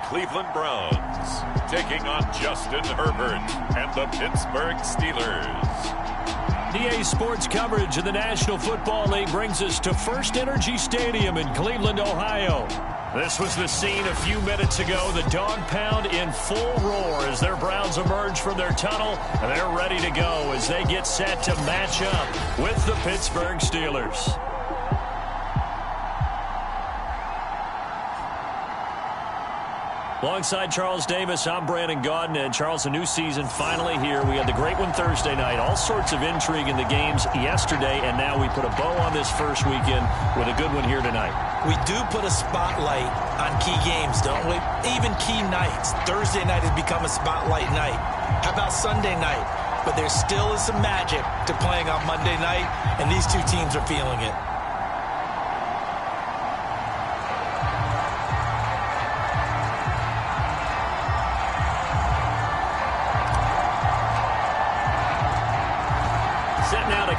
Cleveland Browns, taking on Justin Herbert and the Pittsburgh Steelers. EA Sports coverage of the National Football League brings us to First Energy Stadium in Cleveland, Ohio. This was the scene a few minutes ago. The dog pound in full roar as their Browns emerge from their tunnel. And they're ready to go as they get set to match up with the Pittsburgh Steelers. Alongside Charles Davis, I'm Brandon Gaudin. And Charles, a new season finally here. We had the great one Thursday night. All sorts of intrigue in the games yesterday. And now we put a bow on this first weekend with a good one here tonight. We do put a spotlight on key games, don't we? Even key nights. Thursday night has become a spotlight night. How about Sunday night? But there still is some magic to playing on Monday night. And these two teams are feeling it.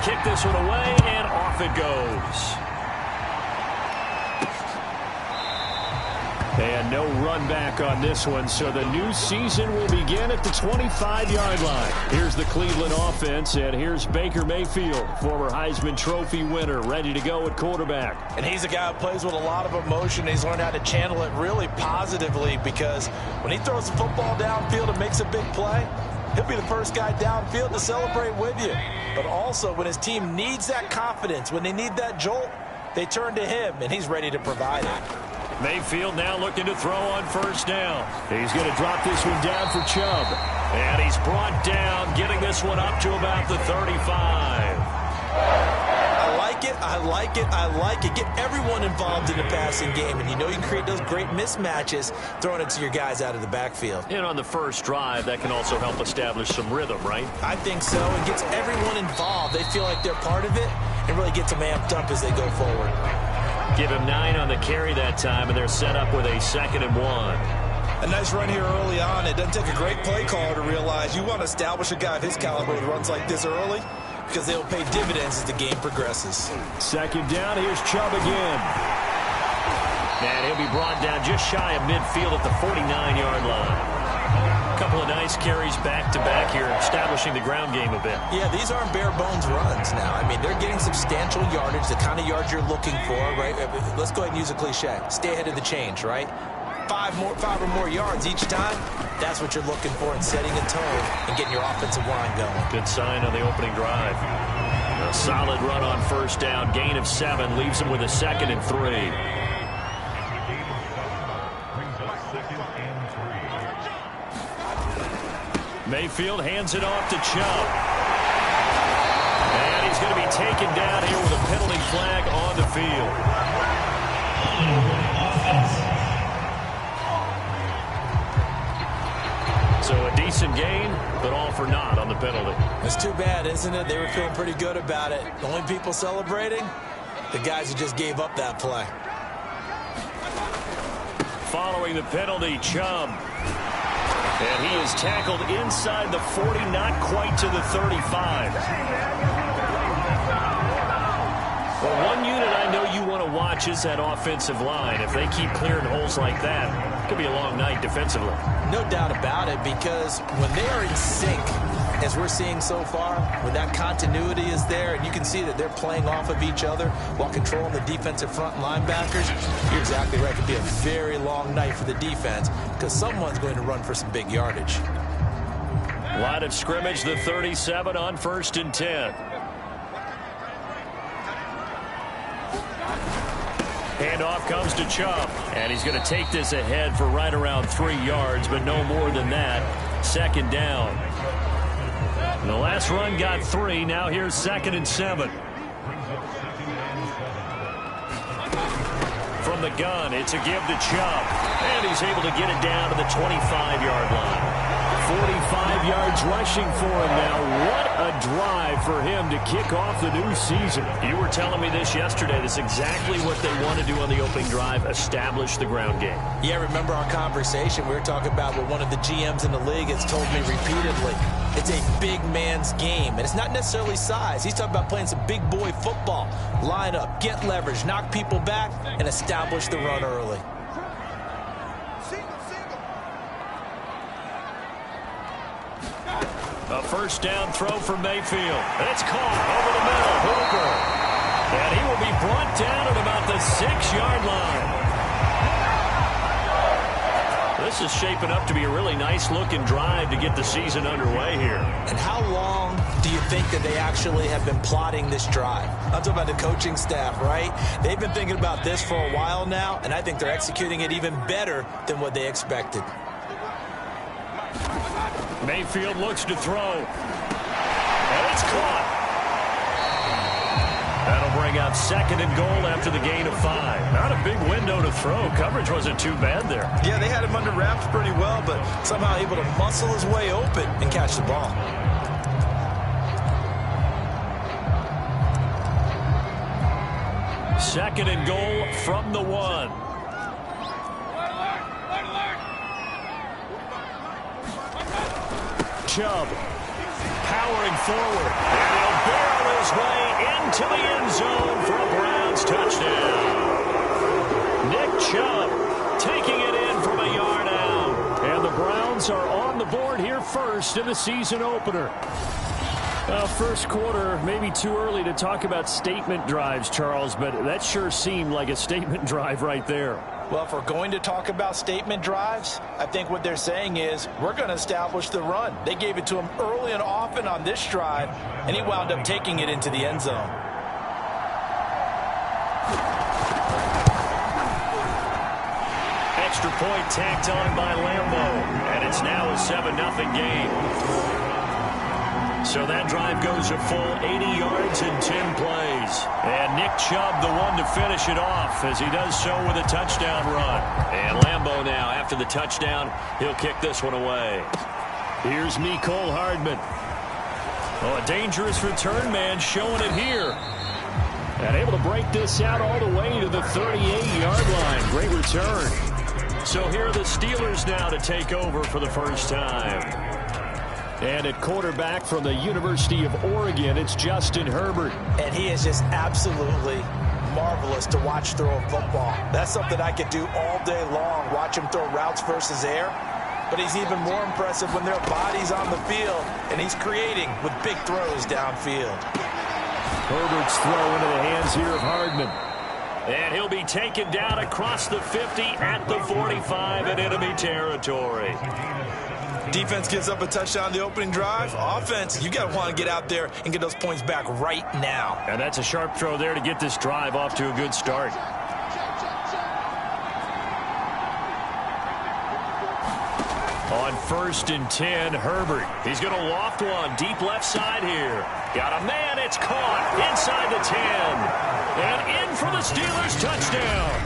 Kick this one away, and off it goes. And no run back on this one, so the new season will begin at the 25-yard line. Here's the Cleveland offense, and here's Baker Mayfield, former Heisman Trophy winner, ready to go at quarterback. And he's a guy who plays with a lot of emotion. He's learned how to channel it really positively because when he throws the football downfield and makes a big play, he'll be the first guy downfield to celebrate with you. But also, when his team needs that confidence, when they need that jolt, they turn to him, and he's ready to provide it. Mayfield now looking to throw on first down. He's going to drop this one down for Chubb. And he's brought down, getting this one up to about the 35. I like it, I like it, I like it. Get everyone involved in the passing game, and you know you can create those great mismatches throwing it to your guys out of the backfield. And on the first drive, that can also help establish some rhythm, right? I think so. It gets everyone involved. They feel like they're part of it and really gets them amped up as they go forward. Give him 9 on the carry that time, and they're set up with a 2nd and 1. A nice run here early on. It doesn't take a great play caller to realize you want to establish a guy of his caliber with runs like this early, because they'll pay dividends as the game progresses. 2nd down, here's Chubb again. And he'll be brought down just shy of midfield at the 49-yard line. A couple of nice carries back-to-back here, establishing the ground game a bit. Yeah, these aren't bare-bones runs now. I mean, they're getting substantial yardage, the kind of yards you're looking for, right? Let's go ahead and use a cliche. Stay ahead of the change, right? 5 or more yards each time, that's what you're looking for in setting a tone and getting your offensive line going. Good sign on the opening drive. A solid run on first down. Gain of 7 leaves him with a 2nd and 3. Mayfield hands it off to Chubb. And he's going to be taken down here with a penalty flag on the field. So a decent gain, but all for naught on the penalty. It's too bad, isn't it? They were feeling pretty good about it. The only people celebrating, the guys who just gave up that play. Following the penalty, Chubb. And he is tackled inside the 40, not quite to the 35. Well, one unit I know you want to watch is that offensive line. If they keep clearing holes like that, it could be a long night defensively. No doubt about it, because when they are in sync, as we're seeing so far, when that continuity is there, and you can see that they're playing off of each other while controlling the defensive front linebackers, you're exactly right. It could be a very long night for the defense because someone's going to run for some big yardage. Line of scrimmage, the 37 on 1st and 10. Handoff comes to Chubb, and he's going to take this ahead for right around 3 yards, but no more than that. 2nd down. And the last run got 3. Now here's 2nd and 7. From the gun, it's a give to Chubb. And he's able to get it down to the 25-yard line. 45 yards rushing for him now. What a drive for him to kick off the new season. You were telling me this yesterday. That's exactly what they want to do on the opening drive, establish the ground game. Yeah, remember our conversation. We were talking about what one of the GMs in the league has told me repeatedly. It's a big man's game, and it's not necessarily size. He's talking about playing some big boy football. Line up, get leverage, knock people back, and establish the run early. A first down throw for Mayfield. It's caught over the middle. Hooker. And he will be brought down at about the 6-yard line. This is shaping up to be a really nice-looking drive to get the season underway here. And how long do you think that they actually have been plotting this drive? I'm talking about the coaching staff, right? They've been thinking about this for a while now, and I think they're executing it even better than what they expected. Mayfield looks to throw. And it's caught. That'll bring up 2nd and goal after the gain of 5. Not a big window to throw. Coverage wasn't too bad there. Yeah, they had him under wraps pretty well, but somehow able to muscle his way open and catch the ball. Second and goal from the 1. Chubb powering forward, and he'll barrel his way into the end zone for a Browns touchdown. Nick Chubb taking it in from a yard out. And the Browns are on the board here first in the season opener. First quarter, maybe too early to talk about statement drives, Charles, but that sure seemed like a statement drive right there. Well, if we're going to talk about statement drives, I think what they're saying is we're going to establish the run. They gave it to him early and often on this drive, and he wound up taking it into the end zone. Extra point tacked on by Lambeau, and it's now a 7-0 game. So that drive goes a full 80 yards in 10 plays. And Nick Chubb, the one to finish it off, as he does so with a touchdown run. And Lambeau now, after the touchdown, he'll kick this one away. Here's Mecole Hardman. Oh, a dangerous return man showing it here. And able to break this out all the way to the 38-yard line. Great return. So here are the Steelers now to take over for the first time. And at quarterback from the University of Oregon, it's Justin Herbert. And he is just absolutely marvelous to watch throw a football. That's something I could do all day long, watch him throw routes versus air. But he's even more impressive when their body's on the field, and he's creating with big throws downfield. Herbert's throw into the hands here of Hardman. And he'll be taken down across the 50 at the 45 in enemy territory. Defense gives up a touchdown on the opening drive. Offense, you got to want to get out there and get those points back right now. And that's a sharp throw there to get this drive off to a good start. On 1st and 10, Herbert. He's going to loft one deep left side here. Got a man. It's caught inside the 10. And in for the Steelers touchdown.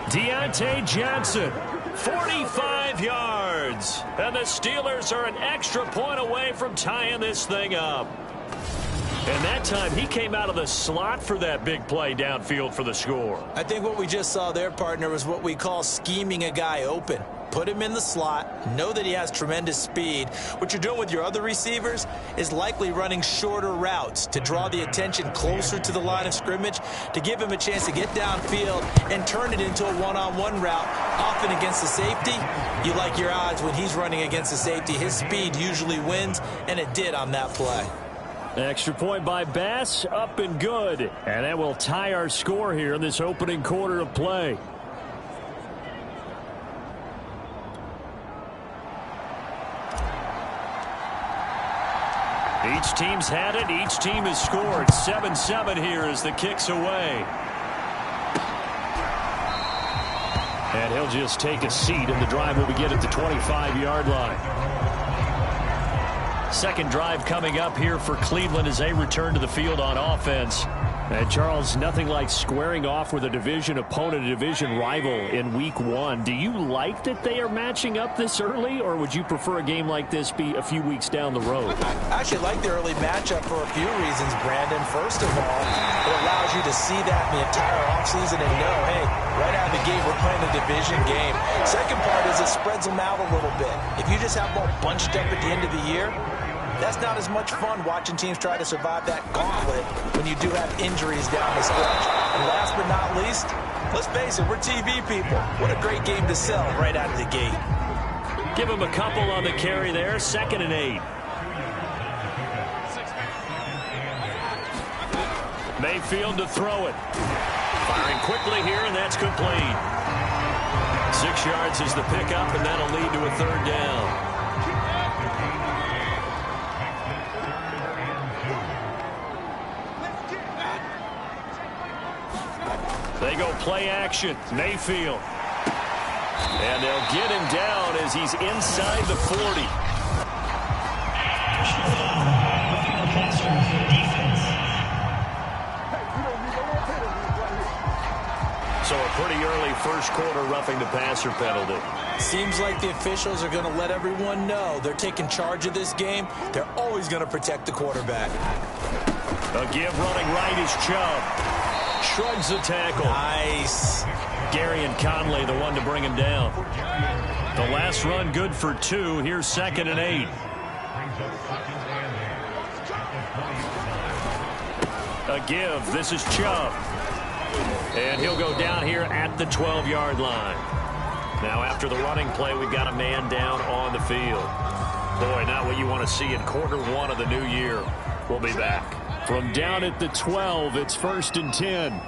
Deontay Johnson, 45 yards. And the Steelers are an extra point away from tying this thing up. And that time, he came out of the slot for that big play downfield for the score. I think what we just saw there, partner, was what we call scheming a guy open. Put him in the slot, know that he has tremendous speed. What you're doing with your other receivers is likely running shorter routes to draw the attention closer to the line of scrimmage, to give him a chance to get downfield and turn it into a one-on-one route, often against the safety. You like your odds when he's running against the safety. His speed usually wins, and it did on that play. Extra point by Bass, up and good. And that will tie our score here in this opening quarter of play. Each team's had it. Each team has scored. 7-7 here as the kick's away. And he'll just take a seat, and the drive will begin at the 25-yard line. Second drive coming up here for Cleveland as they return to the field on offense. And Charles, nothing like squaring off with a division opponent, a division rival in week 1. Do you like that they are matching up this early, or would you prefer a game like this be a few weeks down the road? I actually like the early matchup for a few reasons, Brandon. First of all, it allows you to see that in the entire offseason and know, hey, right out of the gate, we're playing a division game. Second part is it spreads them out a little bit. If you just have them all bunched up at the end of the year, that's not as much fun watching teams try to survive that gauntlet when you do have injuries down the stretch. And last but not least, let's face it, we're TV people. What a great game to sell right out of the gate. Give him a couple on the carry there. 2nd and 8. Mayfield to throw it. Firing quickly here, and that's complete. 6 yards is the pickup, and that'll lead to a 3rd down. They go play action. Mayfield. And they'll get him down as he's inside the 40. So a pretty early first quarter roughing the passer penalty. Seems like the officials are going to let everyone know they're taking charge of this game. They're always going to protect the quarterback. A give running right is Chubb. Shrugs the tackle. Nice. Gary and Conley the one to bring him down. The last run good for 2. Here's 2nd and 8. A give. This is Chubb. And he'll go down here at the 12-yard line. Now after the running play, we've got a man down on the field. Boy, not what you want to see in quarter 1 of the new year. We'll be back. From down at the 12, it's 1st and 10.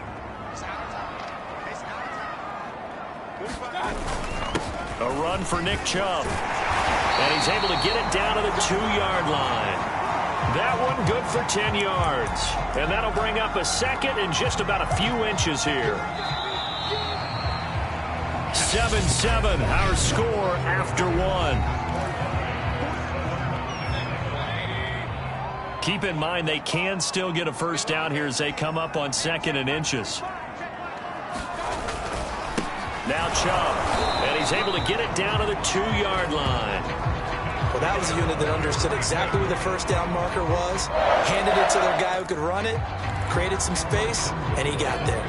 A run for Nick Chubb. And he's able to get it down to the 2-yard line. That one good for 10 yards. And that'll bring up a 2nd and just about a few inches here. 7-7, our score after 1. Keep in mind they can still get a 1st down here as they come up on 2nd and inches. Now Chubb, and he's able to get it down to the 2-yard line. Well, that was a unit that understood exactly where the 1st down marker was, handed it to their guy who could run it, created some space, and he got there.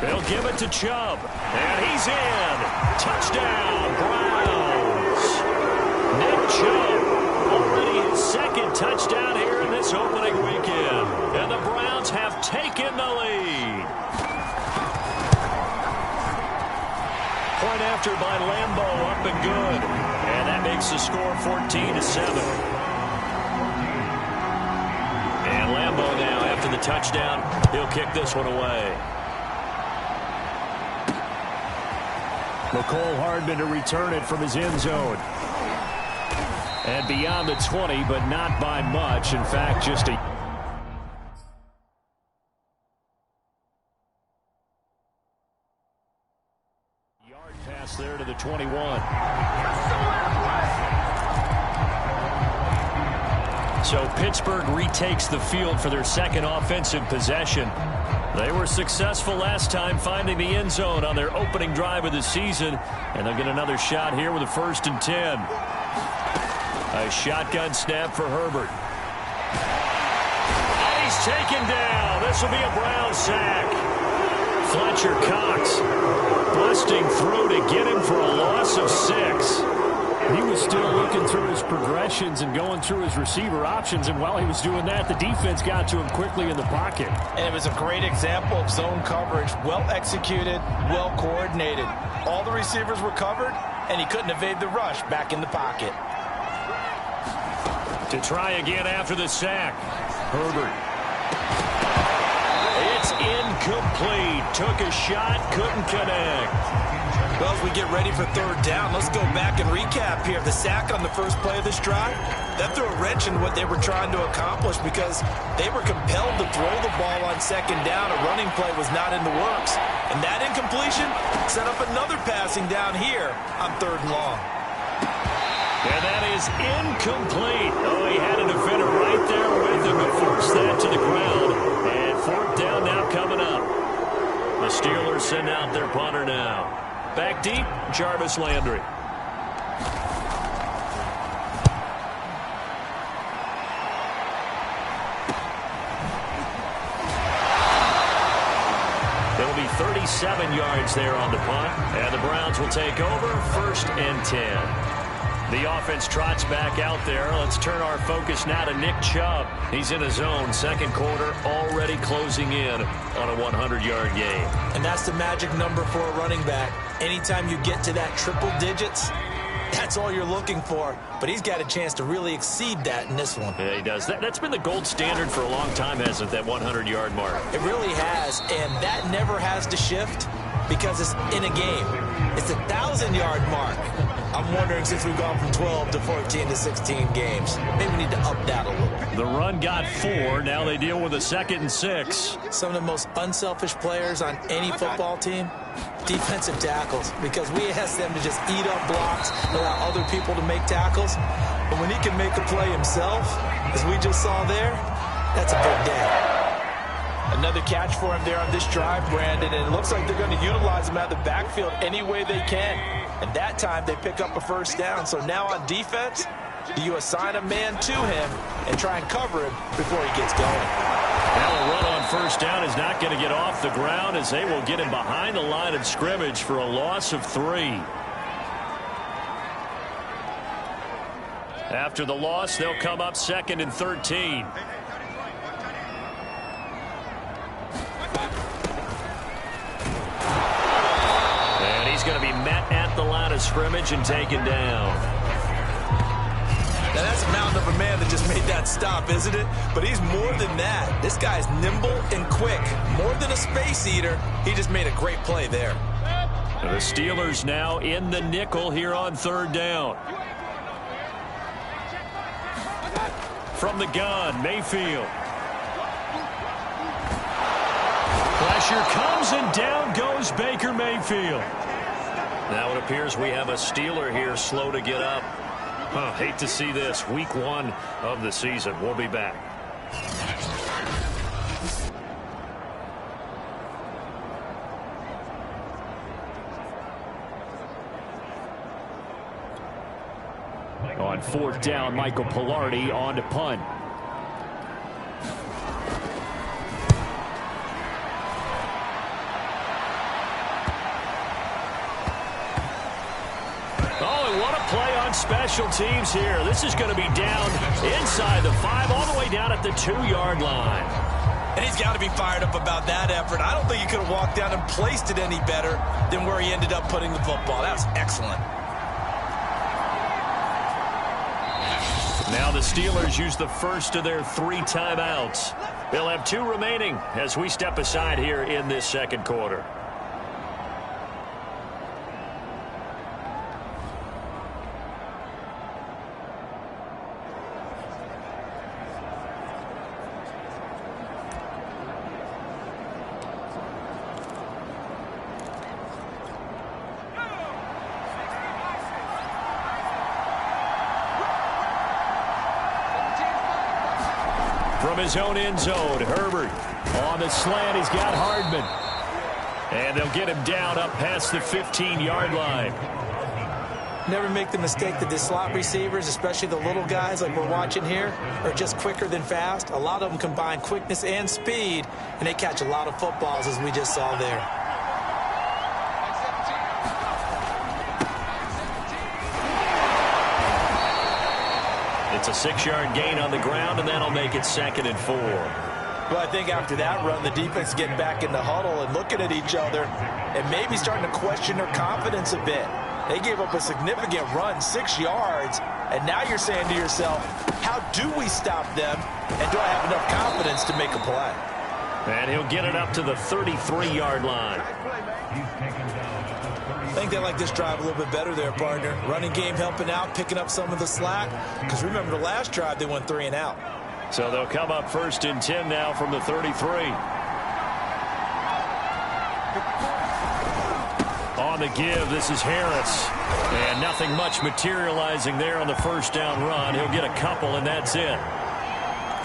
They'll give it to Chubb, and he's in. Touchdown, Browns. Nick Chubb, already his 2nd touchdown here in this opening weekend. And the Browns have taken the lead. Point after by Lambeau, up and good. And that makes the score 14-7. And Lambeau now, after the touchdown, he'll kick this one away. McCole Hardman to return it from his end zone. And beyond the 20, but not by much. In fact, just a yard pass there to the 21. So Pittsburgh retakes the field for their 2nd offensive possession. They were successful last time finding the end zone on their opening drive of the season. And they'll get another shot here with a 1st and 10. A shotgun snap for Herbert. And he's taken down. This will be a Brown sack. Fletcher Cox busting through to get him for a loss of 6. He was still looking through his progressions and going through his receiver options, and while he was doing that, the defense got to him quickly in the pocket. And it was a great example of zone coverage. Well executed, well coordinated. All the receivers were covered, and he couldn't evade the rush back in the pocket. To try again after the sack. Herbert. It's incomplete. Took a shot, couldn't connect. Well, as we get ready for 3rd down, let's go back and recap here. The sack on the first play of this drive, that threw a wrench in what they were trying to accomplish because they were compelled to throw the ball on 2nd down. A running play was not in the works. And that incompletion set up another passing down here on 3rd and long. And that is incomplete. Oh, he had a defender right there with him and forced that to the ground. And 4th down now coming up. The Steelers send out their punter now. Back deep, Jarvis Landry. It'll be 37 yards there on the punt, and the Browns will take over 1st and 10. The offense trots back out there. Let's turn our focus now to Nick Chubb. He's in his zone, 2nd quarter, already closing in on a 100-yard game. And that's the magic number for a running back. Anytime you get to that triple digits, That's all you're looking for, but he's got a chance to really exceed that in this one. Yeah, he does. That's been the gold standard for a long time, hasn't it, that 100-yard mark? It really has, and that never has to shift because it's in a game. It's a 1,000-yard mark. I'm wondering, since we've gone from 12 to 14 to 16 games, maybe we need to up that a little. The run got 4. Now they deal with a 2nd and 6. Some of the most unselfish players on any football team, defensive tackles, because we ask them to just eat up blocks, allow other people to make tackles. But when he can make a play himself, as we just saw there, that's a big day. Another catch for him there on this drive, Brandon, and it looks like they're going to utilize him out of the backfield any way they can. And that time they pick up a first down. So now on defense, do you assign a man to him and try and cover him before he gets going? Now a run on first down is not going to get off the ground as they will get him behind the line of scrimmage for a loss of 3. After the loss, they'll come up 2nd and 13. And he's going to be met at the line of scrimmage and taken down. Now that's a mountain of a man that just made that stop, isn't it? But he's more than that. This guy's nimble and quick. More than a space eater, he just made a great play there. The Steelers now in the nickel here on 3rd down. From the gun, Mayfield. Pressure comes and down goes Baker Mayfield. Now it appears we have a Steeler here slow to get up. Hate to see this. Week 1 of the season. We'll be back. On 4th down, Michael Pilardi on to punt. Play on special teams here. This is going to be down inside the 5, all the way down at the 2-yard line. And he's got to be fired up about that effort. I don't think he could have walked down and placed it any better than where he ended up putting the football. That was excellent. Now the Steelers use the first of their 3 timeouts. They'll have 2 remaining as we step aside here in this 2nd quarter. From his own end zone, Herbert on the slant. He's got Hardman. And they'll get him down up past the 15-yard line. Never make the mistake that the slot receivers, especially the little guys like we're watching here, are just quicker than fast. A lot of them combine quickness and speed, and they catch a lot of footballs, as we just saw there. It's a 6-yard gain on the ground, and that'll make it 2nd and 4. Well, I think after that run, the defense is getting back in the huddle and looking at each other and maybe starting to question their confidence a bit. They gave up a significant run, 6 yards, and now you're saying to yourself, how do we stop them, and do I have enough confidence to make a play? And he'll get it up to the 33-yard line. I think they like this drive a little bit better there, partner. Running game helping out, picking up some of the slack. Because remember, the last drive, they went 3 and out. So they'll come up 1st and 10 now from the 33. On the give, this is Harris. And nothing much materializing there on the 1st down run. He'll get a couple, and that's it.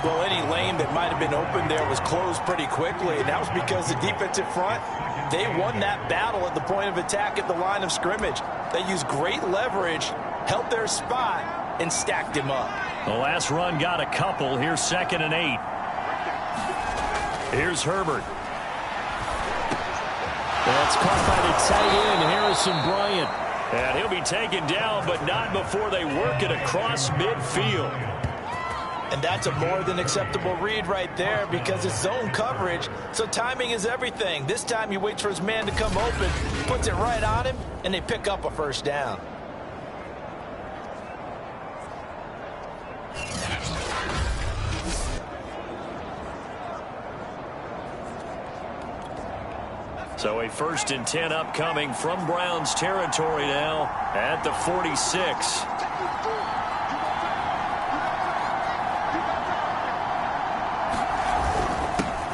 Well, any lane that might have been open there was closed pretty quickly, and that was because the defensive front, they won that battle at the point of attack at the line of scrimmage. They used great leverage, held their spot, and stacked him up. The last run got a couple. Here's 2nd and 8. Here's Herbert. That's caught by the tight end, Harrison Bryant. And he'll be taken down, but not before they work it across midfield. And that's a more than acceptable read right there because it's zone coverage, so timing is everything. This time he waits for his man to come open, puts it right on him, and they pick up a 1st down. So a 1st and 10 upcoming from Browns territory now at the 46.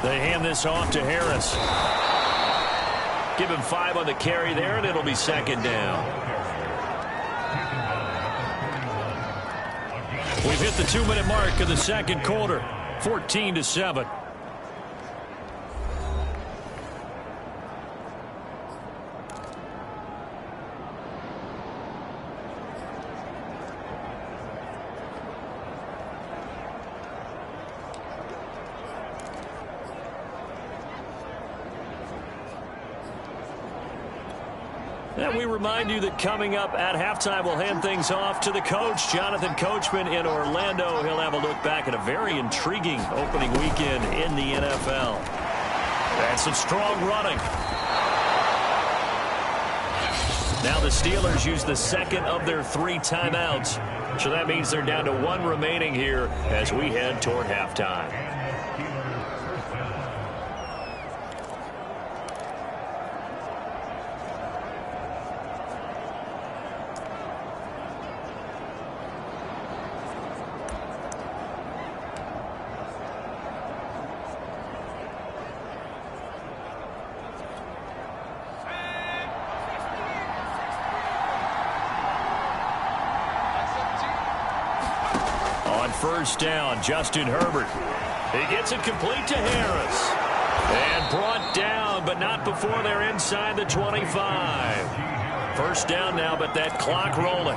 They hand this off to Harris. Give him 5 on the carry there, and it'll be 2nd down. We've hit the 2-minute mark of the 2nd quarter, 14-7. And we remind you that coming up at halftime, we'll hand things off to the coach, Jonathan Coachman in Orlando. He'll have a look back at a very intriguing opening weekend in the NFL. And some strong running. Now the Steelers use the 2nd of their 3 timeouts. So that means they're down to 1 remaining here as we head toward halftime. First down, Justin Herbert. He gets it complete to Harris. And brought down, but not before they're inside the 25. First down now, but that clock rolling.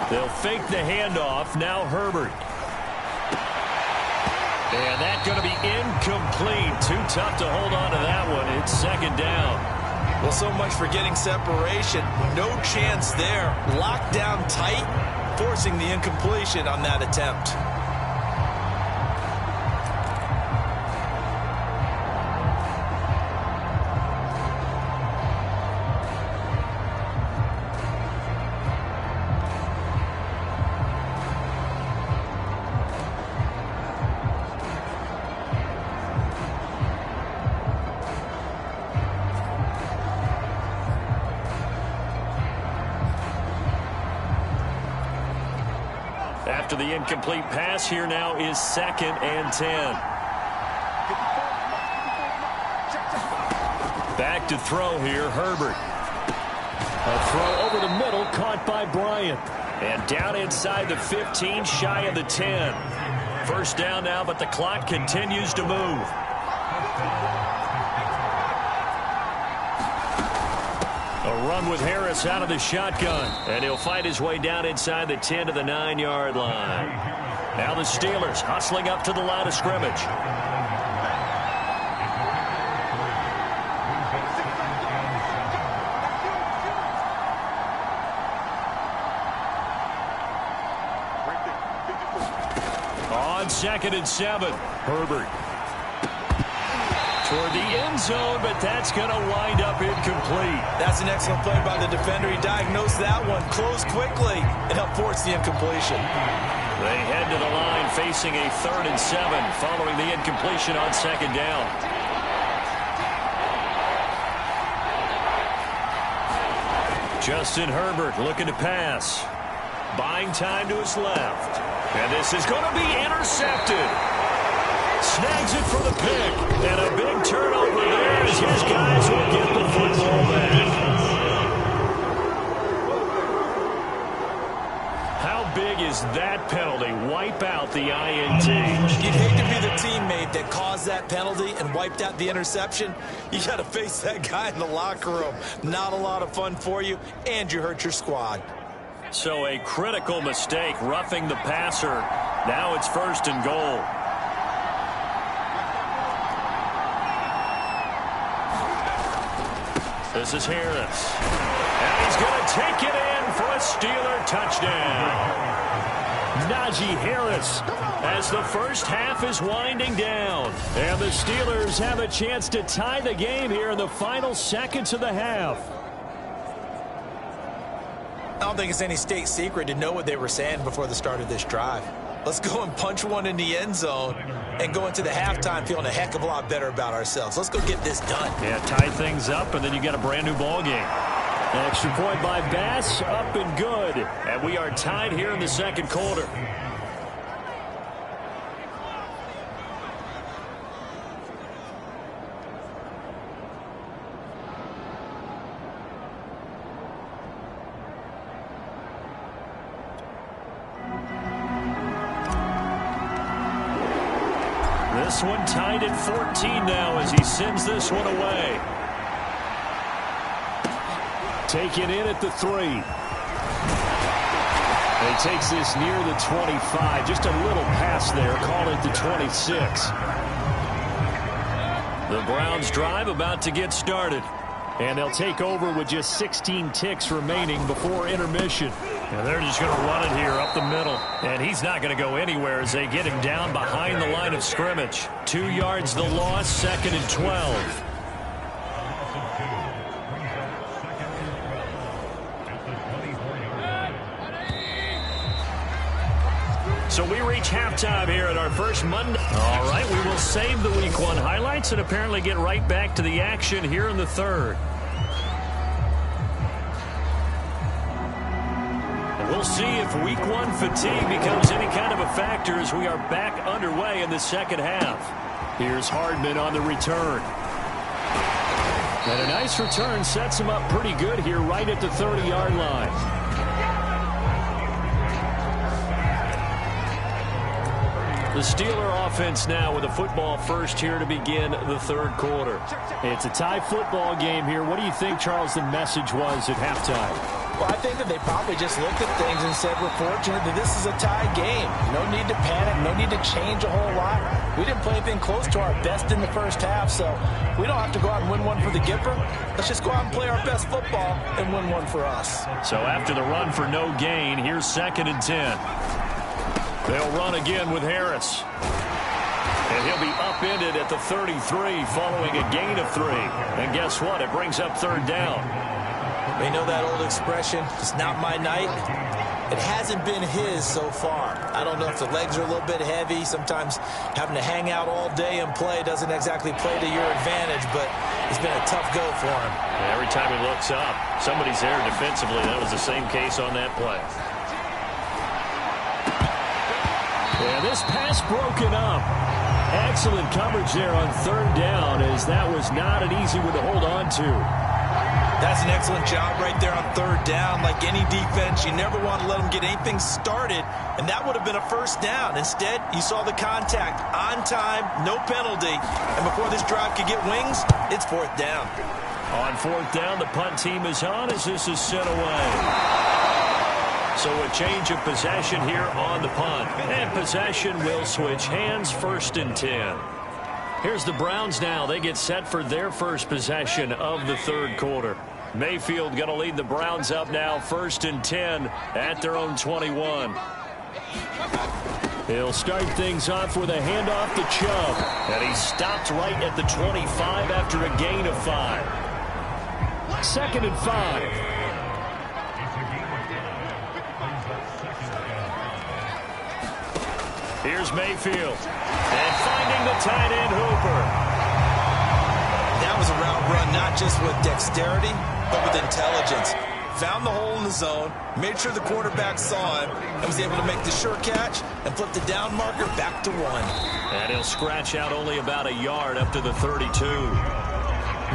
They'll fake the handoff. Now Herbert. And that's going to be incomplete. Too tough to hold on to that one. It's 2nd down. Well, so much for getting separation. No chance there. Locked down tight, forcing the incompletion on that attempt. After the incomplete pass, here now is 2nd and 10. Back to throw here, Herbert. A throw over the middle, caught by Bryant. And down inside the 15, shy of the 10. First down now, but the clock continues to move. A run with Harris out of the shotgun. And he'll fight his way down inside the 10 to the 9-yard line. Now the Steelers hustling up to the line of scrimmage. On 2nd and 7, Herbert. Toward the end zone, but that's going to wind up incomplete. That's an excellent play by the defender. He diagnosed that one, closed quickly, and helped force the incompletion. They head to the line facing a 3rd and 7 following the incompletion on 2nd down. Justin Herbert looking to pass. Buying time to his left. And this is going to be intercepted. Snags it for the pick. And a big turnover there as his guys will get the football back. How big is that penalty? Wipe out the INT. You'd hate to be the teammate that caused that penalty and wiped out the interception. You got to face that guy in the locker room. Not a lot of fun for you, and you hurt your squad. So a critical mistake, roughing the passer. Now it's 1st and goal. This is Harris. And he's going to take it in for a Steeler touchdown. Najee Harris as the first half is winding down. And the Steelers have a chance to tie the game here in the final seconds of the half. don't think it's any state secret to know what they were saying before the start of this drive. Let's go and punch one in the end zone and go into the halftime feeling a heck of a lot better about ourselves. Let's go get this done. Yeah, tie things up, and then you get a brand new ball game. Extra point by Bass, up and good. And we are tied here in the second quarter. This one tied at 14 now as he sends this one away. Taken in at the 3. He takes this near the 25. Just a little pass there. Call it the 26. The Browns drive about to get started. And they'll take over with just 16 ticks remaining before intermission. And they're just going to run it here up the middle. And he's not going to go anywhere as they get him down behind the line of scrimmage. 2 yards the loss, 2nd and 12. So we reach halftime here at our first Monday. All right, we will save the Week 1 highlights and apparently get right back to the action here in the third. And we'll see if Week 1 fatigue becomes any kind of a factor as we are back underway in the second half. Here's Hardman on the return. And a nice return sets him up pretty good here right at the 30-yard line. The Steeler offense now with a football first here to begin the third quarter. It's a tie football game here. What do you think, Charles, the message was at halftime? Well, I think that they probably just looked at things and said, we're fortunate that this is a tie game. No need to panic. No need to change a whole lot. We didn't play anything close to our best in the first half, so we don't have to go out and win one for the Gipper. Let's just go out and play our best football and win one for us. So after the run for no gain, here's 2nd and 10. They'll run again with Harris. And he'll be upended at the 33 following a gain of 3. And guess what? It brings up 3rd down. They know that old expression, it's not my night. It hasn't been his so far. I don't know if the legs are a little bit heavy. Sometimes having to hang out all day and play doesn't exactly play to your advantage, but it's been a tough go for him. And every time he looks up, somebody's there defensively. That was the same case on that play. Yeah, this pass broken up. Excellent coverage there on 3rd down, as that was not an easy one to hold on to. That's an excellent job right there on 3rd down. Like any defense, you never want to let them get anything started, and that would have been a 1st down. Instead, you saw the contact on time, no penalty, and before this drive could get wings, it's 4th down. On 4th down, the punt team is on as this is sent away. So a change of possession here on the punt. And possession will switch hands, 1st and 10. Here's the Browns now. They get set for their first possession of the third quarter. Mayfield going to lead the Browns up now, 1st and 10 at their own 21. He'll start things off with a handoff to Chubb. And he stopped right at the 25 after a gain of 5. 2nd and 5. Here's Mayfield. And finding the tight end Hooper. That was a route run not just with dexterity, but with intelligence. Found the hole in the zone, made sure the quarterback saw him, and was able to make the sure catch and flip the down marker back to 1. And he'll scratch out only about a yard up to the 32.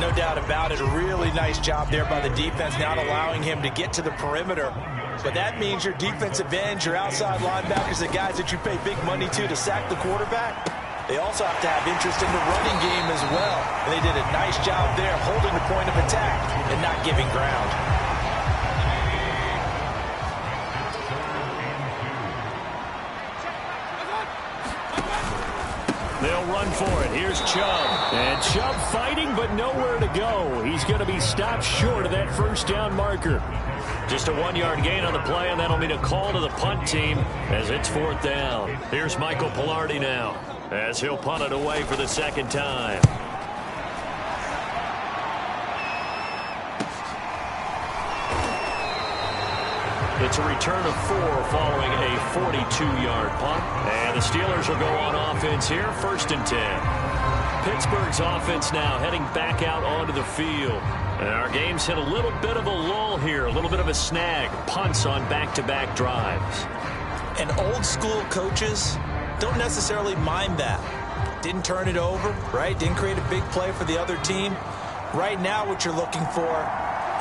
No doubt about it. A really nice job there by the defense, not allowing him to get to the perimeter. But that means your defensive ends, your outside linebackers, the guys that you pay big money to sack the quarterback, they also have to have interest in the running game as well. And they did a nice job there holding the point of attack and not giving ground. They'll run for it. Here's Chubb. And Chubb fighting, but nowhere to go. He's going to be stopped short of that 1st down marker. Just a 1-yard gain on the play, and that'll mean a call to the punt team as it's 4th down. Here's Michael Pilardi now as he'll punt it away for the 2nd time. It's a return of 4 following a 42-yard punt. And the Steelers will go on offense here, 1st and 10. Pittsburgh's offense now heading back out onto the field. And our game's hit a little bit of a lull here, a little bit of a snag. Punts on back-to-back drives. And old school coaches don't necessarily mind that. Didn't turn it over, right? Didn't create a big play for the other team. Right now what you're looking for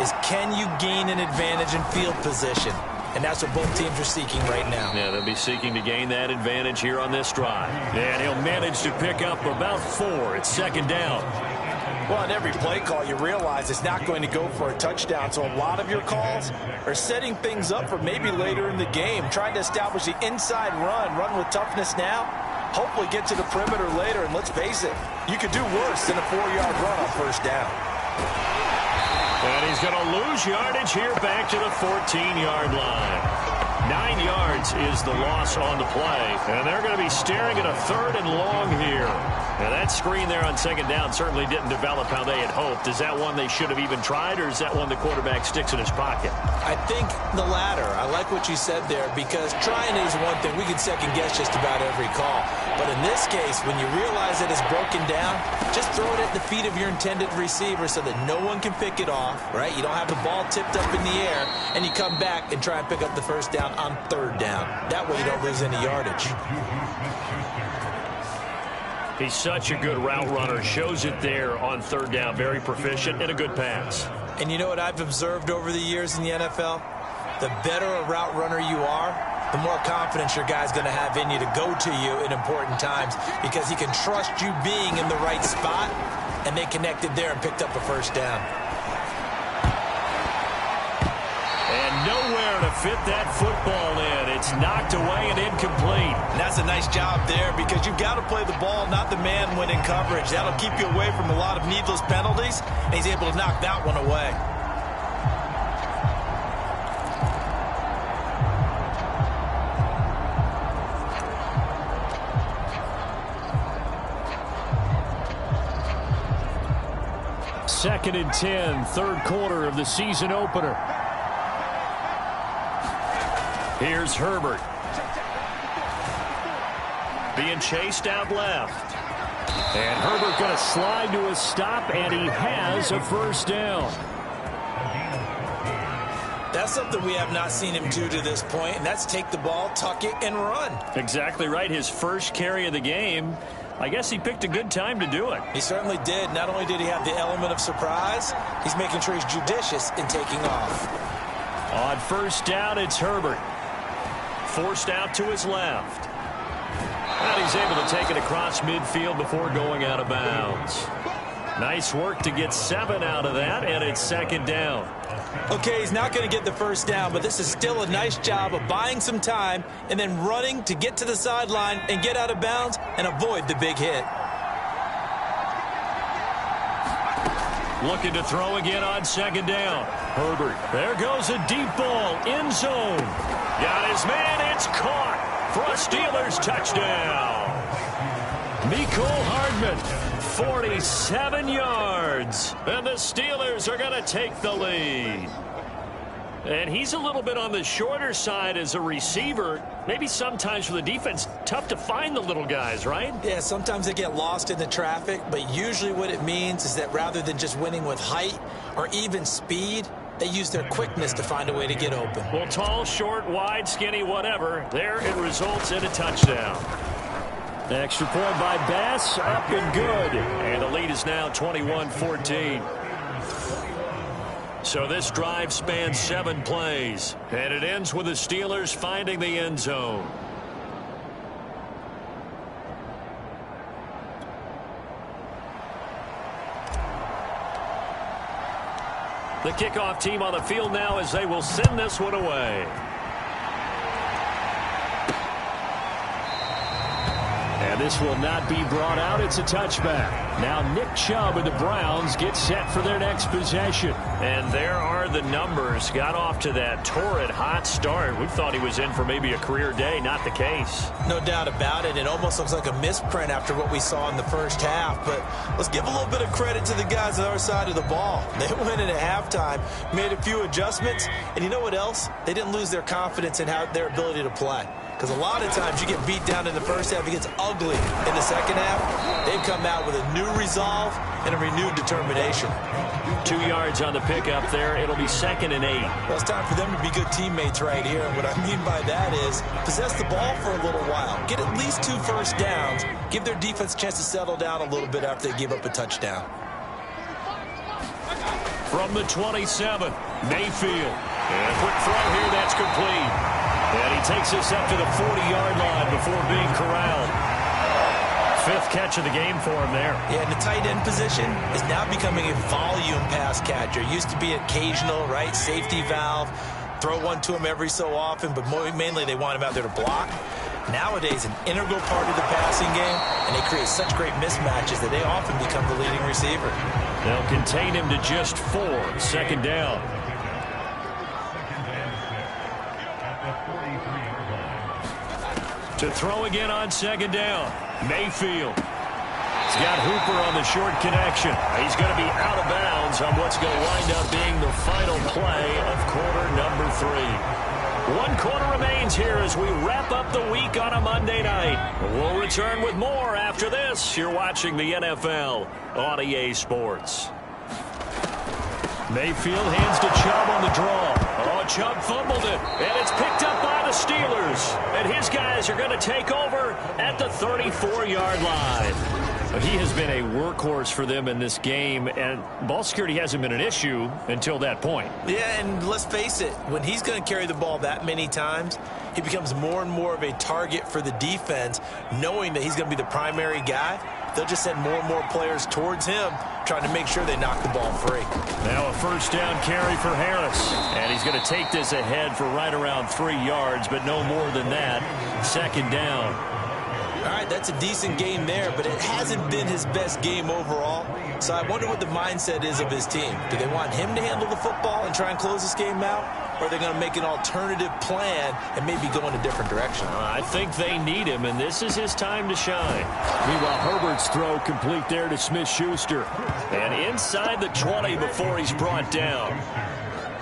is, can you gain an advantage in field position? And that's what both teams are seeking right now. Yeah, they'll be seeking to gain that advantage here on this drive. And he'll manage to pick up about 4. It's 2nd down. Well, on every play call, you realize it's not going to go for a touchdown. So a lot of your calls are setting things up for maybe later in the game, trying to establish the inside run with toughness now, hopefully get to the perimeter later. And let's face it, you could do worse than a 4-yard run on 1st down. And he's going to lose yardage here back to the 14-yard line. 9 yards is the loss on the play. And they're going to be staring at a 3rd and long here. Now that screen there on 2nd down certainly didn't develop how they had hoped. Is that one they should have even tried, or is that one the quarterback sticks in his pocket? I think the latter. I like what you said there, because trying is one thing. We can second guess just about every call. But in this case, when you realize that it's broken down, just throw it at the feet of your intended receiver so that no one can pick it off, right? You don't have the ball tipped up in the air, and you come back and try and pick up the 1st down on 3rd down. That way you don't lose any yardage. He's such a good route runner. Shows it there on 3rd down. Very proficient and a good pass. And you know what I've observed over the years in the NFL? The better a route runner you are, the more confidence your guy's going to have in you to go to you in important times, because he can trust you being in the right spot, and they connected there and picked up a 1st down. And nowhere to fit that football in. It's knocked away and incomplete. And that's a nice job there, because you've got to play the ball, not the man when in coverage. That'll keep you away from a lot of needless penalties, and he's able to knock that one away. Second and 10, 3rd quarter of the season opener. Here's Herbert. Being chased out left. And Herbert going to slide to a stop, and he has a 1st down. That's something we have not seen him do to this point, and that's take the ball, tuck it, and run. Exactly right. His first carry of the game. I guess he picked a good time to do it. He certainly did. Not only did he have the element of surprise, he's making sure he's judicious in taking off. On 1st down, it's Herbert. Forced out to his left. And he's able to take it across midfield before going out of bounds. Nice work to get 7 out of that, and it's 2nd down. Okay, he's not going to get the 1st down, but this is still a nice job of buying some time and then running to get to the sideline and get out of bounds and avoid the big hit. Looking to throw again on 2nd down. Herbert. There goes a deep ball. End zone. Got his man. It's caught for a Steelers touchdown. Mecole Hardman, 47 yards. And the Steelers are going to take the lead. And he's a little bit on the shorter side as a receiver. Maybe sometimes for the defense, tough to find the little guys, right? Yeah, sometimes they get lost in the traffic, but usually what it means is that rather than just winning with height or even speed, they use their quickness to find a way to get open. Well, tall, short, wide, skinny, whatever. There it results in a touchdown. Extra point by Bass, up and good. And the lead is now 21-14. So this drive spans 7 plays, and it ends with the Steelers finding the end zone. The kickoff team on the field now as they will send this one away. And And this will not be brought out. It's a touchback. Now Nick Chubb and the Browns get set for their next possession. And there are the numbers. Got off to that torrid hot start. We thought he was in for maybe a career day. Not the case. No doubt about it. It almost looks like a misprint after what we saw in the first half. But let's give a little bit of credit to the guys on our side of the ball. They went in at halftime, made a few adjustments, and you know what else? They didn't lose their confidence in their ability to play. Because a lot of times you get beat down in the first half, it gets ugly in the second half. They've come out with a new resolve and a renewed determination. 2 yards on the pickup there. It'll be 2nd and 8. Well, it's time for them to be good teammates right here. And what I mean by that is possess the ball for a little while. Get at least 2 first downs. Give their defense a chance to settle down a little bit after they give up a touchdown. From the 27, Mayfield. And a quick throw here, that's complete. And he takes us up to the 40-yard line before being corralled. 5th catch of the game for him there. Yeah, and the tight end position is now becoming a volume pass catcher. Used to be occasional, right? Safety valve. Throw one to him every so often, but mainly they want him out there to block. Nowadays, an integral part of the passing game, and they create such great mismatches that they often become the leading receiver. They'll contain him to just 4. 2nd down. To throw again on 2nd down. Mayfield. He's got Hooper on the short connection. He's going to be out of bounds on what's going to wind up being the final play of quarter number 3. 1 quarter remains here as we wrap up the week on a Monday night. We'll return with more after this. You're watching the NFL on EA Sports. Mayfield hands to Chubb on the draw. Oh, Chubb fumbled it, and it's picked up by the Steelers. And his guys are going to take over at the 34-yard line. He has been a workhorse for them in this game, and ball security hasn't been an issue until that point. Yeah, and let's face it, when he's going to carry the ball that many times, he becomes more and more of a target for the defense, knowing that he's going to be the primary guy. They'll just send more and more players towards him, trying to make sure they knock the ball free. Now a 1st down carry for Harris. And he's going to take this ahead for right around 3 yards, but no more than that. 2nd down. All right, that's a decent game there, but it hasn't been his best game overall. So I wonder what the mindset is of his team. Do they want him to handle the football and try and close this game out? Or are they going to make an alternative plan and maybe go in a different direction? I think they need him, and this is his time to shine. Meanwhile, Herbert's throw complete there to Smith-Schuster. And inside the 20 before he's brought down.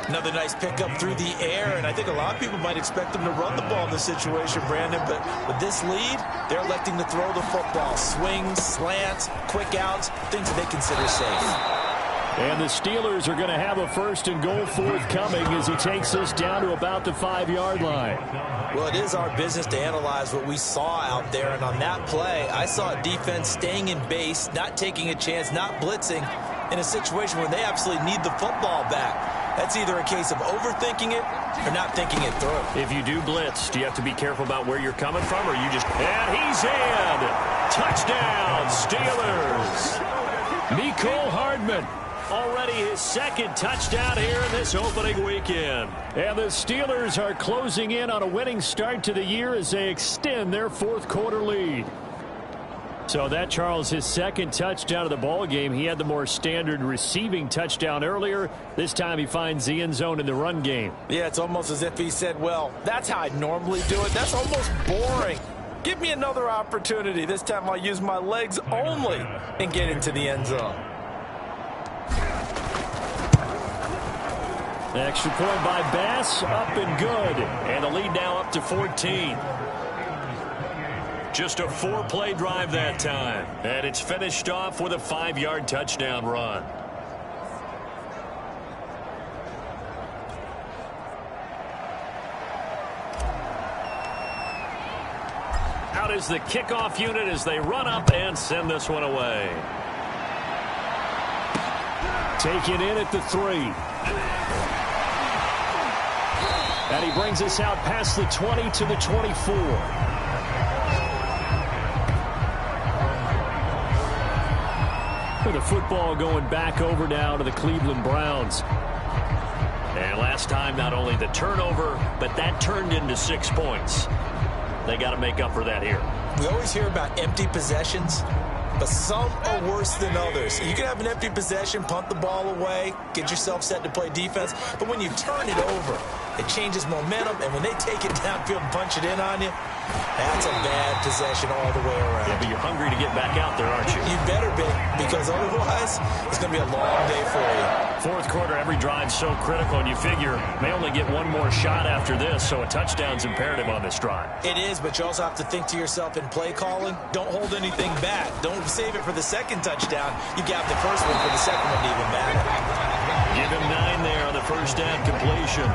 Another nice pickup through the air, and I think a lot of people might expect them to run the ball in this situation, Brandon, but with this lead, they're electing to throw the football. Swings, slants, quick outs, things that they consider safe. And the Steelers are going to have a 1st and goal forthcoming as he takes us down to about the 5-yard line. Well, it is our business to analyze what we saw out there, and on that play, I saw a defense staying in base, not taking a chance, not blitzing, in a situation where they absolutely need the football back. That's either a case of overthinking it or not thinking it through. If you do blitz, do you have to be careful about where you're coming from, or you just... And he's in! Touchdown, Steelers! Mecole Hardman. Already his 2nd touchdown here in this opening weekend. And the Steelers are closing in on a winning start to the year as they extend their 4th quarter lead. So that, Charles, his 2nd touchdown of the ball game. He had the more standard receiving touchdown earlier. This time he finds the end zone in the run game. Yeah, it's almost as if he said, well, that's how I normally do it. That's almost boring. Give me another opportunity. This time I'll use my legs only and get into the end zone. The extra point by Bass, up and good. And the lead now up to 14. Just a 4-play drive that time. And it's finished off with a 5-yard touchdown run. Out is the kickoff unit as they run up and send this one away. Taken in at the 3. And he brings us out past the 20 to the 24. With the football going back over now to the Cleveland Browns. And last time, not only the turnover, but that turned into 6 points. They got to make up for that here. We always hear about empty possessions, but some are worse than others. You can have an empty possession, punt the ball away, get yourself set to play defense, but when you turn it over, it changes momentum, and when they take it downfield and punch it in on you, that's a bad possession all the way around. Yeah, but you're hungry to get back out there, aren't you? You better be, because otherwise it's going to be a long day for you. Fourth quarter, every drive's so critical, and you figure may only get one more shot after this, so a touchdown's imperative on this drive. It is, but you also have to think to yourself in play calling, don't hold anything back. Don't save it for the second touchdown. You got the first one for the second one to even matter. Give him 9 there on the first down completion.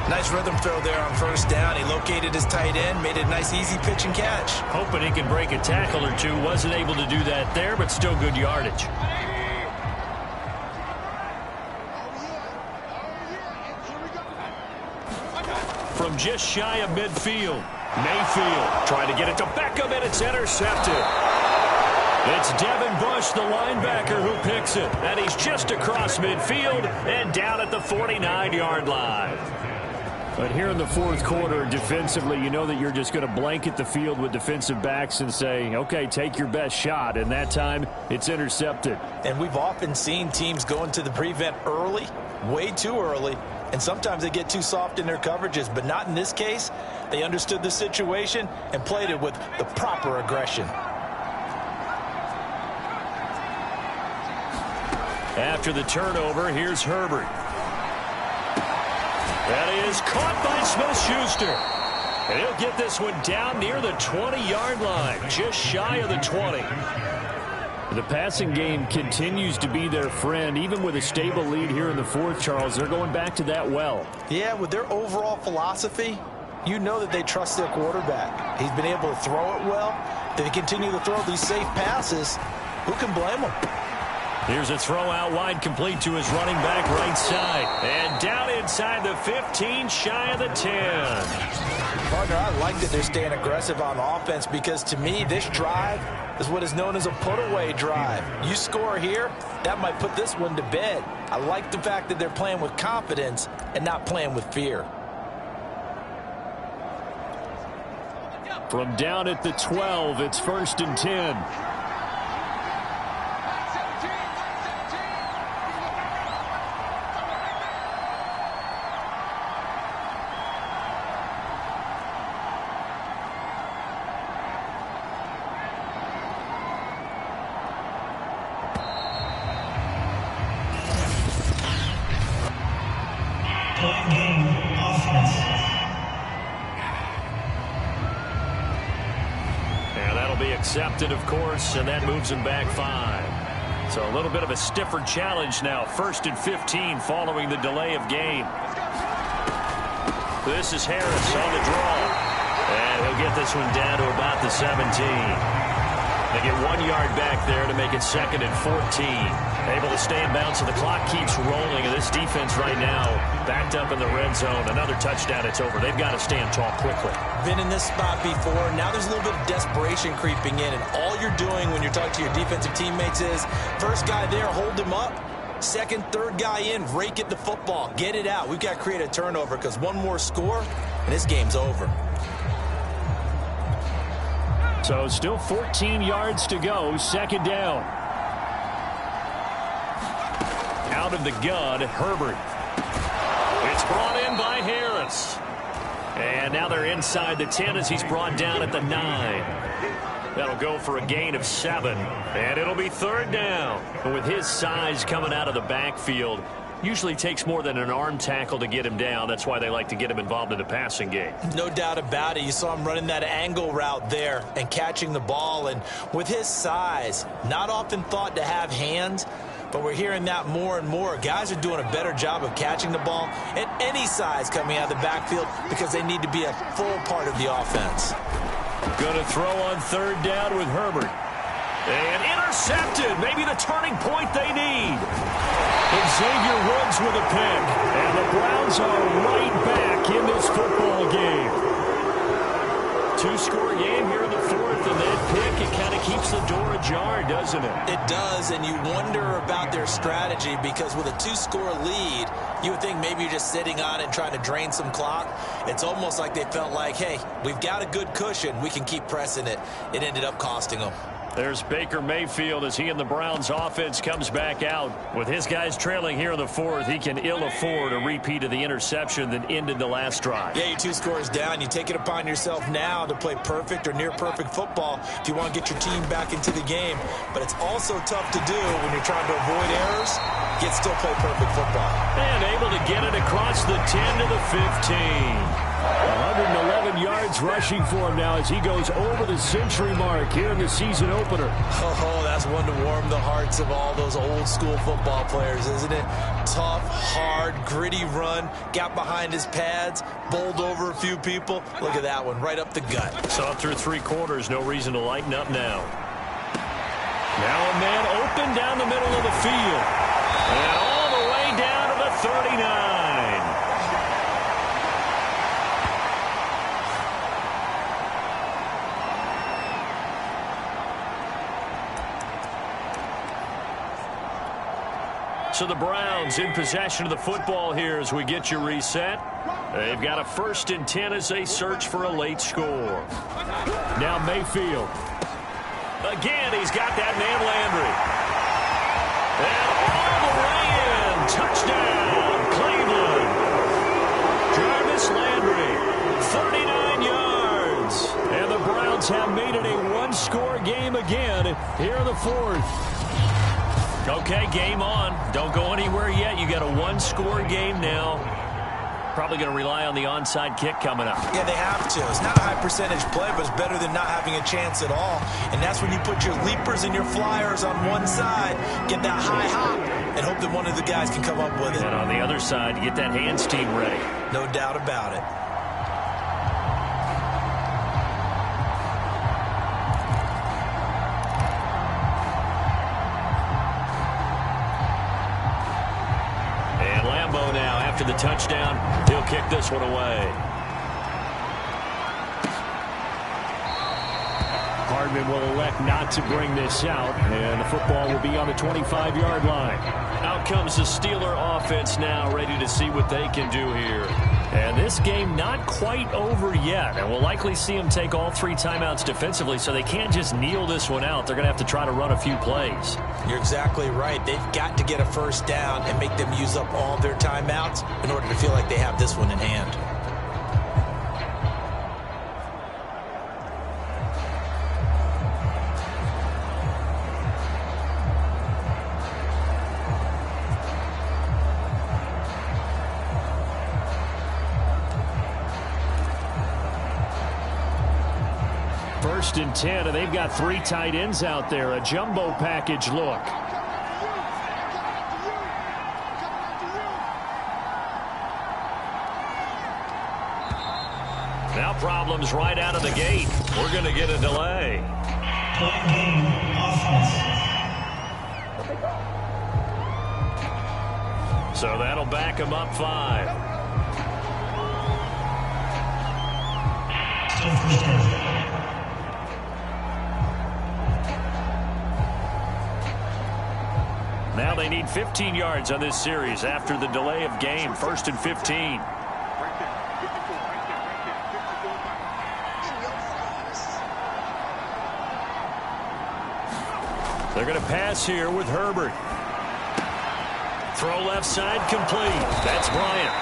Nice rhythm throw there on first down. He located his tight end, made it a nice easy pitch and catch. Hoping he could break a tackle or two. Wasn't able to do that there, but still good yardage. From just shy of midfield, Mayfield trying to get it to Beckham, and it's intercepted. It's Devin Bush, the linebacker, who picks it. And he's just across midfield and down at the 49-yard line. But here in the fourth quarter, defensively, you know that you're just going to blanket the field with defensive backs and say, okay, take your best shot. And that time, it's intercepted. And we've often seen teams go into the prevent early, way too early, and sometimes they get too soft in their coverages. But not in this case. They understood the situation and played it with the proper aggression. After the turnover, here's Herbert. That is caught by Smith-Schuster. And he'll get this one down near the 20-yard line, just shy of the 20. The passing game continues to be their friend. Even with a stable lead here in the fourth, Charles, they're going back to that well. Yeah, with their overall philosophy, you know that they trust their quarterback. He's been able to throw it well. They continue to throw these safe passes. Who can blame them? Here's a throw out wide, complete to his running back right side. And down inside the 15, shy of the 10. Partner, I like that they're staying aggressive on offense because to me, this drive is what is known as a put-away drive. You score here, that might put this one to bed. I like the fact that they're playing with confidence and not playing with fear. From down at the 12, it's 1st and 10. Accepted, of course, and that moves him back 5. So a little bit of a stiffer challenge now. 1st and 15 following the delay of game. This is Harris on the draw. And he'll get this one down to about the 17. They get 1 yard back there to make it 2nd and 14. Able to stay in bounds, so the clock keeps rolling. And this defense right now backed up in the red zone. Another touchdown, it's over. They've got to stand tall quickly. Been in this spot before. Now there's a little bit of desperation creeping in. And all you're doing when you're talking to your defensive teammates is, first guy there, hold him up. Second, third guy in, rake at the football. Get it out. We've got to create a turnover because one more score, and this game's over. So still 14 yards to go. 2nd down. Out of the gun, Herbert. It's brought in by Harris. And now they're inside the 10 as he's brought down at the 9. That'll go for a gain of 7. And it'll be 3rd down. And with his size coming out of the backfield, usually takes more than an arm tackle to get him down. That's why they like to get him involved in the passing game. No doubt about it. You saw him running that angle route there and catching the ball. And with his size, not often thought to have hands, but we're hearing that more and more. Guys are doing a better job of catching the ball at any size coming out of the backfield because they need to be a full part of the offense. Going to throw on 3rd down with Herbert. And intercepted. Maybe the turning point they need. Xavier Woods with a pick. And the Browns are right back in this football game. 2-score game here in the 4th, and that pick, it kind of keeps the door ajar, doesn't it? It does, and you wonder about their strategy because with a 2-score lead, You would think maybe you're just sitting on it and trying to drain some clock. It's almost like they felt like, hey, we've got a good cushion. We can keep pressing it. It ended up costing them. There's Baker Mayfield as he and the Browns offense comes back out. With his guys trailing here in the fourth, he can ill afford a repeat of the interception that ended the last drive. Yeah, you're 2 scores down. You take it upon yourself now to play perfect or near perfect football if you want to get your team back into the game. But it's also tough to do when you're trying to avoid errors, yet still play perfect football. And able to get it across the 10 to the 15. 111 yards rushing for him now as he goes over the century mark here in the season opener. Oh, that's one to warm the hearts of all those old school football players, isn't it? Tough, hard, gritty run, got behind his pads, bowled over a few people. Look at that one, right up the gut. Saw through 3 quarters, no reason to lighten up now. Now a man open down the middle of the field. And all the way down to the 39. So the Browns in possession of the football here as we get you reset. They've got a 1st and 10 as they search for a late score. Now Mayfield. Again, he's got that man Landry. And all the way in. Touchdown, Cleveland. Jarvis Landry, 39 yards. And the Browns have made it a 1-score game again here in the fourth. Okay, game on. Don't go anywhere yet. You got a 1-score game now. Probably going to rely on the onside kick coming up. Yeah, they have to. It's not a high percentage play, but it's better than not having a chance at all. And that's when you put your leapers and your flyers on one side, get that high hop, and hope that one of the guys can come up with it. And on the other side, get that hands team ready. No doubt about it. After the touchdown, he'll kick this one away. Hardman will elect not to bring this out, and the football will be on the 25-yard line. Out comes the Steeler offense now, ready to see what they can do here. And this game not quite over yet, and we'll likely see them take all 3 timeouts defensively, so they can't just kneel this one out. They're going to have to try to run a few plays. You're exactly right. They've got to get a 1st down and make them use up all their timeouts in order to feel like they have this one in hand. First and 10, and they've got 3 tight ends out there. A jumbo package look. Now problems right out of the gate. We're going to get a delay. So that'll back him up 5. Now they need 15 yards on this series after the delay of game. 1st and 15. They're going to pass here with Herbert. Throw left side complete. That's Bryant.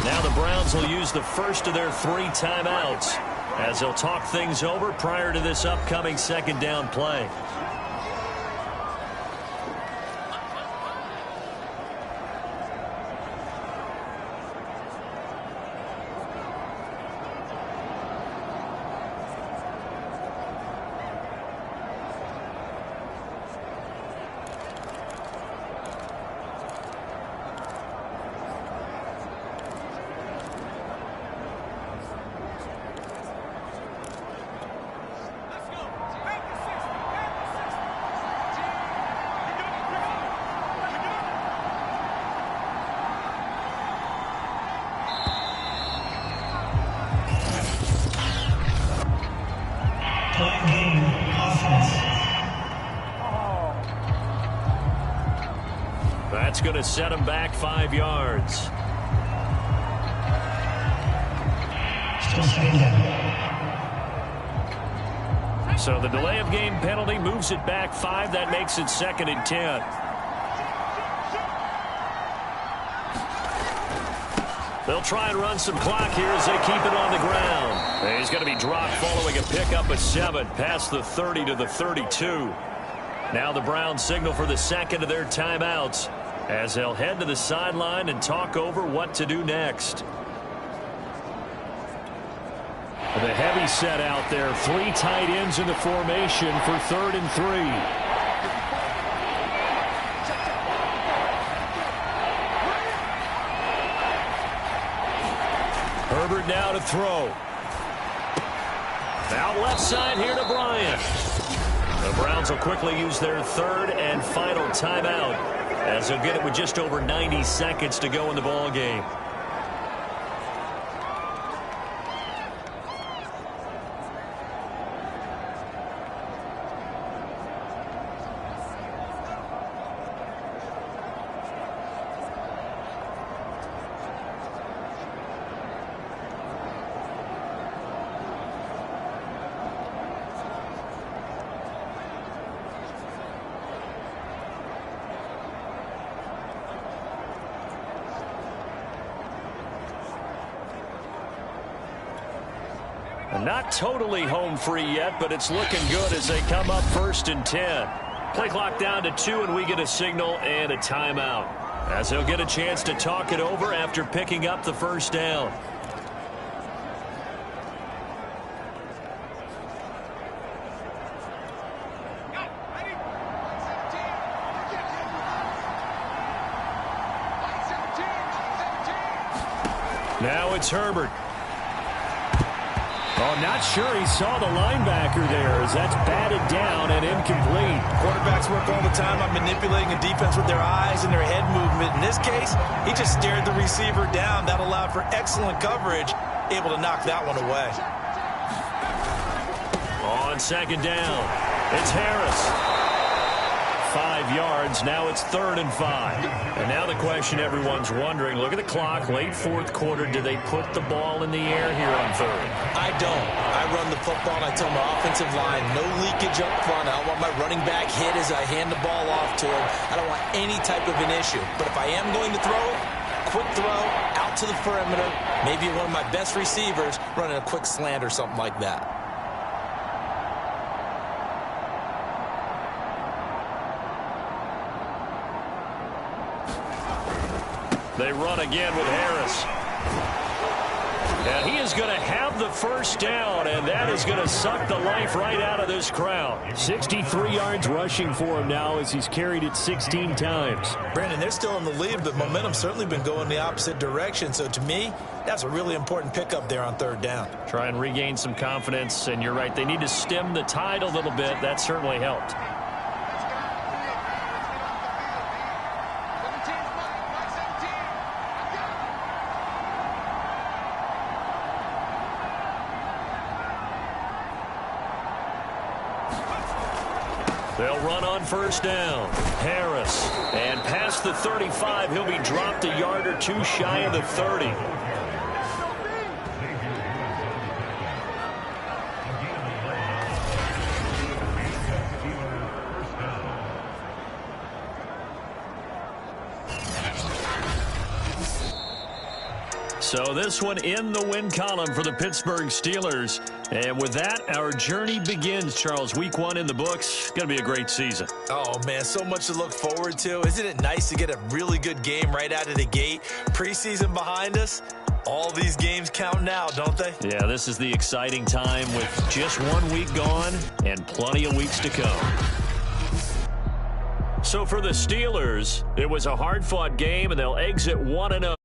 Now the Browns will use the first of their 3 timeouts as they'll talk things over prior to this upcoming 2nd down play. It's going to set him back 5 yards. So the delay of game penalty moves it back 5. That makes it 2nd and 10. They'll try and run some clock here as they keep it on the ground. He's going to be dropped following a pickup of 7 past the 30 to the 32. Now the Browns signal for the second of their timeouts as they'll head to the sideline and talk over what to do next. The heavy set out there. 3 tight ends in the formation for 3rd and 3. Herbert now to throw. Out left side here to Bryant. The Browns will quickly use their 3rd and final timeout as they'll get it with just over 90 seconds to go in the ball game. Not totally home free yet, but it's looking good as they come up 1st and 10. Play clock down to 2, and we get a signal and a timeout as they'll get a chance to talk it over after picking up the 1st down. Now it's Herbert. Oh, not sure he saw the linebacker there as that's batted down and incomplete. Quarterbacks work all the time on manipulating a defense with their eyes and their head movement. In this case, he just stared the receiver down. That allowed for excellent coverage, able to knock that one away. On 2nd down, it's Harris. 5 yards. Now it's 3rd and 5. And now the question everyone's wondering, look at the clock, late 4th quarter. Do they put the ball in the air here on 3rd? I don't. I run the football, and I tell my offensive line, no leakage up front. I don't want my running back hit as I hand the ball off to him. I don't want any type of an issue. But if I am going to throw, quick throw, out to the perimeter, maybe one of my best receivers running a quick slant or something like that. They run again with Harris. And he is going to have the 1st down, and that is going to suck the life right out of this crowd. 63 yards rushing for him now as he's carried it 16 times. Brandon, they're still in the lead, but momentum's certainly been going the opposite direction. So to me, that's a really important pickup there on 3rd down. Try and regain some confidence, and you're right. They need to stem the tide a little bit. That certainly helped. They'll run on 1st down. Harris. And past the 35, he'll be dropped a yard or 2 shy of the 30. So this one in the win column for the Pittsburgh Steelers. And with that, our journey begins, Charles. Week 1 in the books. Going to be a great season. Oh, man, so much to look forward to. Isn't it nice to get a really good game right out of the gate? Preseason behind us. All these games count now, don't they? Yeah, this is the exciting time with just 1 week gone and plenty of weeks to come. So for the Steelers, it was a hard-fought game, and they'll exit 1-0.